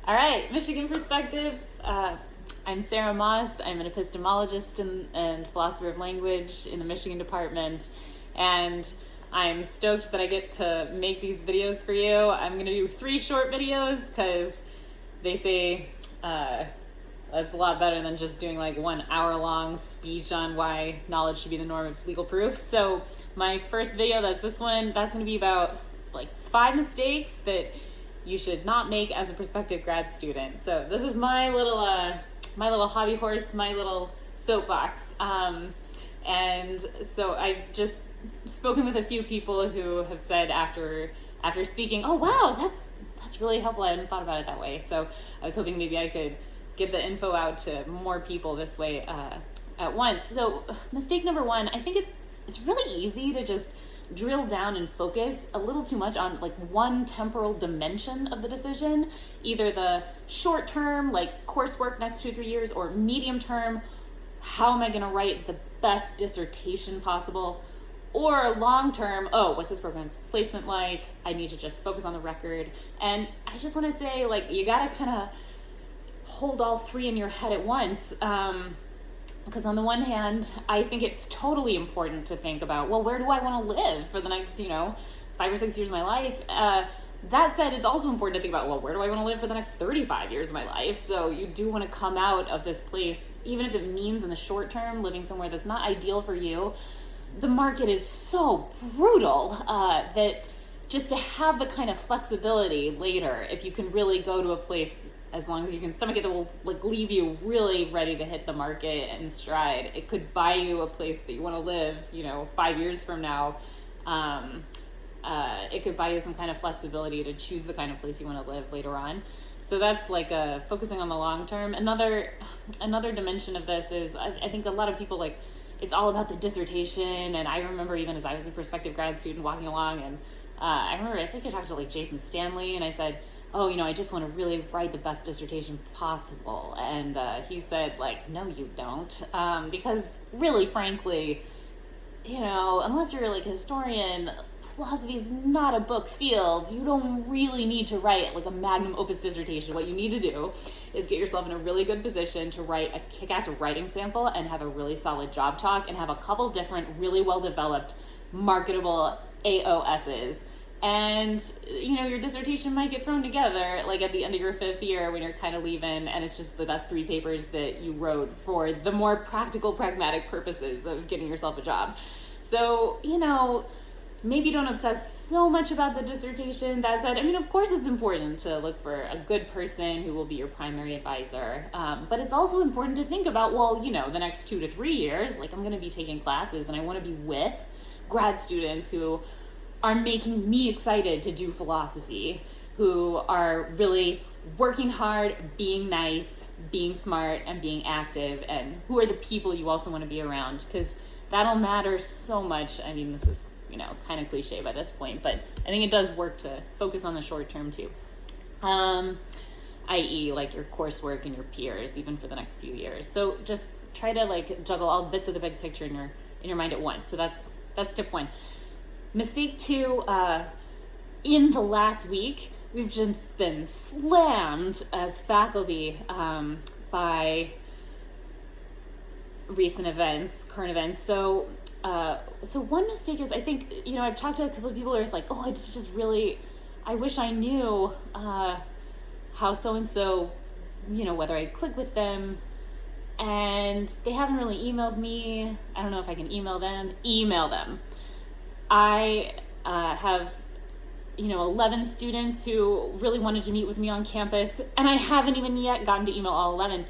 All right, Michigan Perspectives. I'm Sarah Moss. I'm an epistemologist and philosopher of language in the Michigan department, and I'm stoked that I get to make these videos for you. I'm going to do 3 short videos because they say that's a lot better than just doing like 1 hour-long speech on why knowledge should be the norm of legal proof. So my first video, that's this one, that's going to be about like 5 mistakes that you should not make as a prospective grad student. So this is my little hobby horse, my little soapbox. And so I've just spoken with a few people who have said after speaking, oh wow, that's really helpful. I hadn't thought about it that way. So I was hoping maybe I could get the info out to more people this way at once. So mistake number 1, I think it's really easy to just drill down and focus a little too much on like one temporal dimension of the decision, either the short term, like coursework next 2-3 years, or medium term, how am I going to write the best dissertation possible, or long term, oh, what's this program placement like? I need to just focus on the record. And I just want to say, like, you got to kind of hold all 3 in your head at once. Because on the one hand, I think it's totally important to think about, well, where do I want to live for the next, 5 or 6 years of my life? That said, it's also important to think about, well, where do I want to live for the next 35 years of my life? So you do want to come out of this place, even if it means in the short term, living somewhere that's not ideal for you. The market is so brutal that just to have the kind of flexibility later, if you can really go to a place, as long as you can stomach it, that will like leave you really ready to hit the market and stride. It could buy you a place that you want to live, 5 years from now. It could buy you some kind of flexibility to choose the kind of place you want to live later on. So that's like focusing on the long term. Another dimension of this is I think a lot of people it's all about the dissertation. And I remember even as I was a prospective grad student walking along, and I think I talked to Jason Stanley, and I said, oh, I just want to really write the best dissertation possible. And he said, no, you don't. Because really, frankly, unless you're a historian, philosophy is not a book field. You don't really need to write a magnum opus dissertation. What you need to do is get yourself in a really good position to write a kick-ass writing sample and have a really solid job talk and have a couple different really well-developed, marketable AOSs. And your dissertation might get thrown together at the end of your 5th year when you're kind of leaving, and it's just the best 3 papers that you wrote for the more practical, pragmatic purposes of getting yourself a job. So maybe don't obsess so much about the dissertation. That said, of course it's important to look for a good person who will be your primary advisor, but it's also important to think about, the next 2 to 3 years, I'm going to be taking classes and I want to be with grad students who are making me excited to do philosophy, who are really working hard, being nice, being smart, and being active, and who are the people you also want to be around, because that'll matter so much. This is, kind of cliche by this point, but I think it does work to focus on the short term too. I.e. your coursework and your peers, even for the next few years. So just try to juggle all bits of the big picture in your mind at once. So that's tip 1. Mistake 2, in the last week, we've just been slammed as faculty by recent events, current events. So one mistake is, I think, I've talked to a couple of people who are oh, I wish I knew how so-and-so, whether I click with them, and they haven't really emailed me. I don't know if I can email them. Email them. I have, 11 students who really wanted to meet with me on campus, and I haven't even yet gotten to email all 11.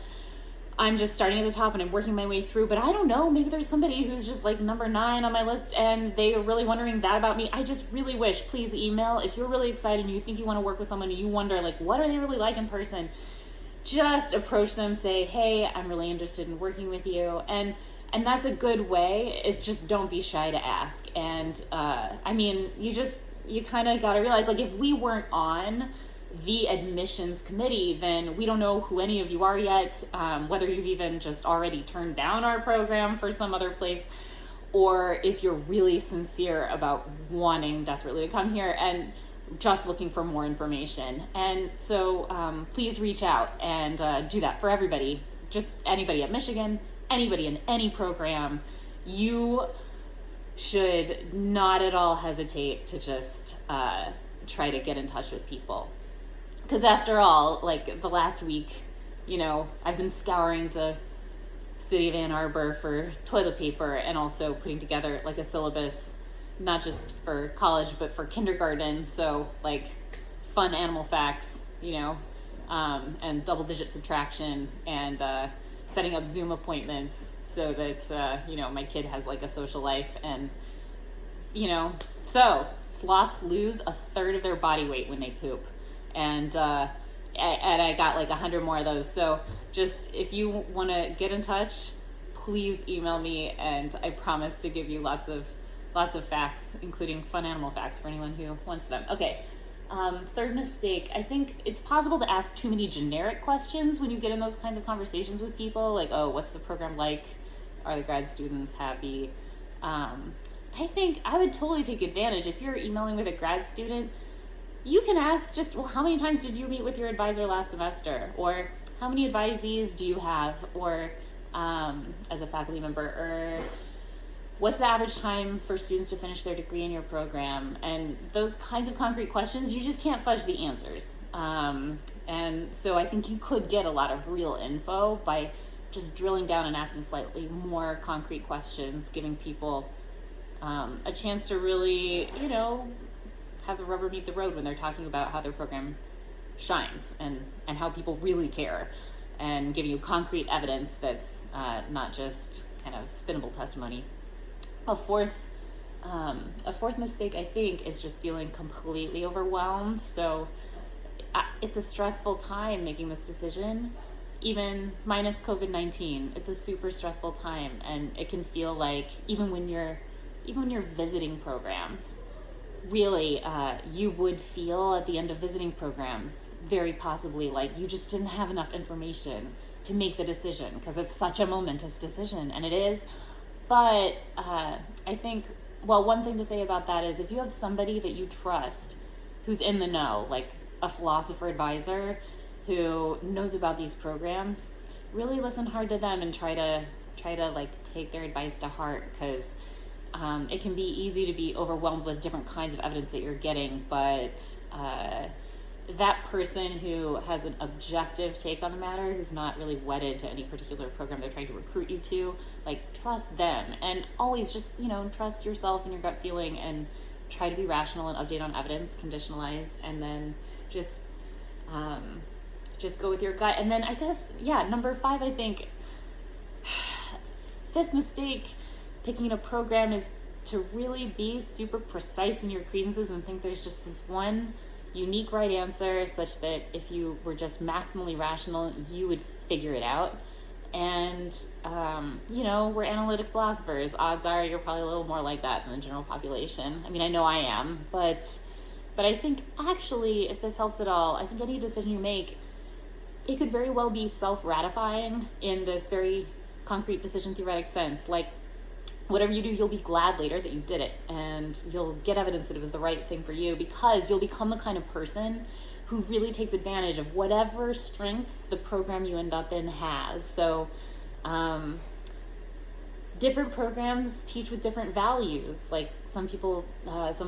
I'm just starting at the top and I'm working my way through, but I don't know, maybe there's somebody who's just number 9 on my list and they are really wondering that about me. I just really wish, please email. If you're really excited and you think you want to work with someone and you wonder, what are they really like in person? Just approach them, say, hey, I'm really interested in working with you. And that's a good way. It just don't be shy to ask. And you kind of got to realize, if we weren't on the admissions committee, then we don't know who any of you are yet, whether you've even just already turned down our program for some other place, or if you're really sincere about wanting desperately to come here. And just looking for more information. And so please reach out and do that for everybody, just anybody at Michigan, anybody in any program. You should not at all hesitate to just try to get in touch with people. Because after all, like the last week, I've been scouring the city of Ann Arbor for toilet paper and also putting together like a syllabus, not just for college, but for kindergarten. So like fun animal facts, and double digit subtraction and setting up Zoom appointments so that, my kid has like a social life. And, so sloths lose a third of their body weight when they poop. And I got like 100 more of those. So just if you want to get in touch, please email me, and I promise to give you lots of facts, including fun animal facts for anyone who wants them. Okay. Third mistake, I think it's possible to ask too many generic questions when you get in those kinds of conversations with people, like, oh, what's the program like? Are the grad students happy? I think I would totally take advantage. If you're emailing with a grad student, you can ask just, well, how many times did you meet with your advisor last semester? Or how many advisees do you have? Or as a faculty member, or what's the average time for students to finish their degree in your program? And those kinds of concrete questions, you just can't fudge the answers. And so I think you could get a lot of real info by just drilling down and asking slightly more concrete questions, giving people a chance to really, have the rubber meet the road when they're talking about how their program shines and how people really care, and giving you concrete evidence that's not just kind of spinnable testimony. A fourth mistake, I think, is just feeling completely overwhelmed. So it's a stressful time making this decision, even minus COVID-19. It's a super stressful time, and it can feel like even when you're visiting programs, really, you would feel at the end of visiting programs very possibly like you just didn't have enough information to make the decision, because it's such a momentous decision, and it is. But I think, one thing to say about that is if you have somebody that you trust who's in the know, like a philosopher advisor who knows about these programs, really listen hard to them and try to like take their advice to heart, because it can be easy to be overwhelmed with different kinds of evidence that you're getting, but that person who has an objective take on the matter, who's not really wedded to any particular program they're trying to recruit you to, like, trust them. And always just, trust yourself and your gut feeling, and try to be rational and update on evidence, conditionalize, and then just go with your gut. And then I guess, number 5, I think, fifth mistake picking a program is to really be super precise in your credences and think there's just this one unique right answer, such that if you were just maximally rational, you would figure it out. And, we're analytic philosophers. Odds are you're probably a little more like that than the general population. I mean, I know I am, but I think actually, if this helps at all, I think any decision you make, it could very well be self-ratifying in this very concrete decision theoretic sense. Like, whatever you do, you'll be glad later that you did it, and you'll get evidence that it was the right thing for you, because you'll become the kind of person who really takes advantage of whatever strengths the program you end up in has. So different programs teach with different values. Like some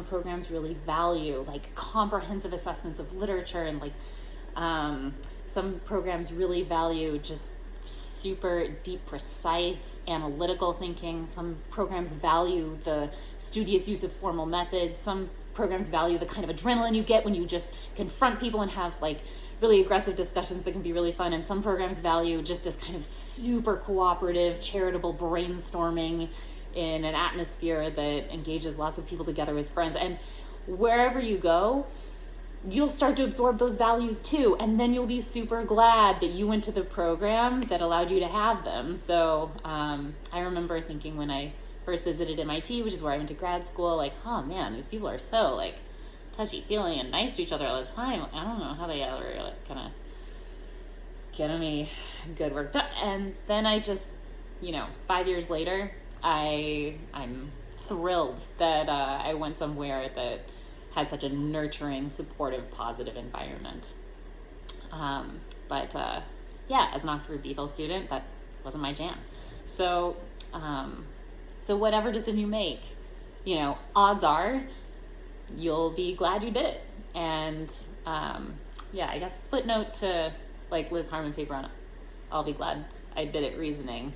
programs really value like comprehensive assessments of literature, and like some programs really value just super deep, precise, analytical thinking. Some programs value the studious use of formal methods. Some programs value the kind of adrenaline you get when you just confront people and have like really aggressive discussions that can be really fun. And some programs value just this kind of super cooperative, charitable brainstorming in an atmosphere that engages lots of people together as friends. And wherever you go, you'll start to absorb those values too, and then you'll be super glad that you went to the program that allowed you to have them. So I remember thinking when I first visited MIT, which is where I went to grad school, like, oh man, these people are so like touchy-feely and nice to each other all the time. I don't know how they ever like kind of get any good work done. And then I just, 5 years later, I'm thrilled that I went somewhere that had such a nurturing, supportive, positive environment. Yeah, as an Oxford BPhil student, that wasn't my jam. So whatever decision you make, odds are you'll be glad you did it. And I guess footnote to like Liz Harmon paper on I'll be glad I did it reasoning.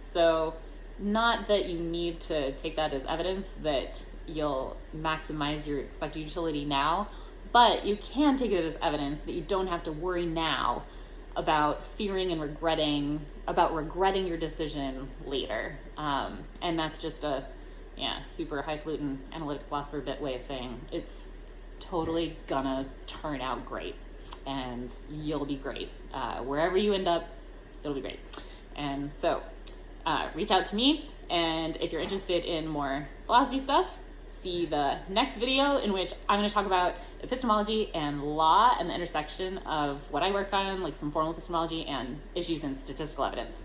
So not that you need to take that as evidence that you'll maximize your expected utility now, but you can take it as evidence that you don't have to worry now about fearing and regretting your decision later. And that's just a super highfalutin analytic philosopher bit way of saying it's totally gonna turn out great and you'll be great. Wherever you end up, it'll be great. And so reach out to me, and if you're interested in more philosophy stuff, see the next video in which I'm going to talk about epistemology and law and the intersection of what I work on, like some formal epistemology and issues in statistical evidence.